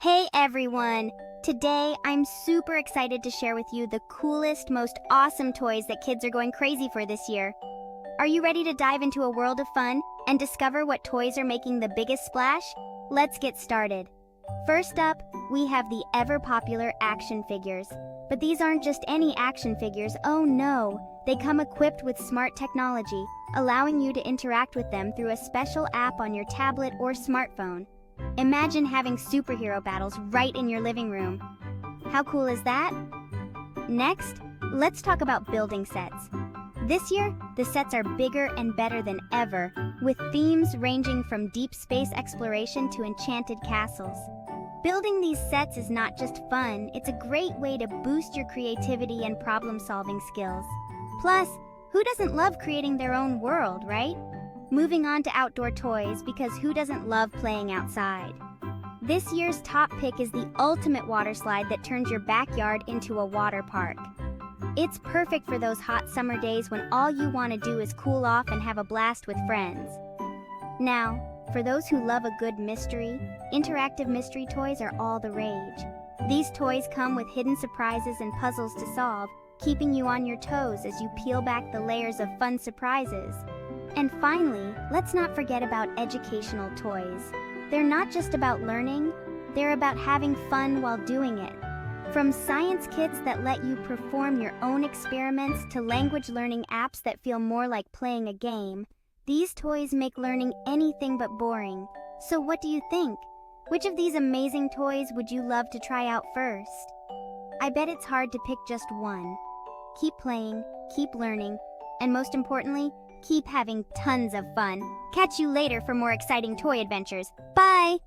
Hey everyone! Today, I'm super excited to share with you the coolest, most awesome toys that kids are going crazy for this year. Are you ready to dive into a world of fun and discover what toys are making the biggest splash? Let's get started. First up, we have the ever-popular action figures. But these aren't just any action figures, oh no! They come equipped with smart technology, allowing you to interact with them through a special app on your tablet or smartphone. Imagine having superhero battles right in your living room. How cool is that? Next, let's talk about building sets. This year, the sets are bigger and better than ever, with themes ranging from deep space exploration to enchanted castles. Building these sets is not just fun, it's a great way to boost your creativity and problem-solving skills. Plus, who doesn't love creating their own world, right? Moving on to outdoor toys, because who doesn't love playing outside? This year's top pick is the ultimate water slide that turns your backyard into a water park. It's perfect for those hot summer days when all you want to do is cool off and have a blast with friends. Now, for those who love a good mystery, interactive mystery toys are all the rage. These toys come with hidden surprises and puzzles to solve, keeping you on your toes as you peel back the layers of fun surprises. And finally, let's not forget about educational toys. They're not just about learning, they're about having fun while doing it. From science kits that let you perform your own experiments to language learning apps that feel more like playing a game, these toys make learning anything but boring. So what do you think? Which of these amazing toys would you love to try out first? I bet it's hard to pick just one. Keep playing, keep learning, and most importantly, keep having tons of fun. Catch you later for more exciting toy adventures. Bye!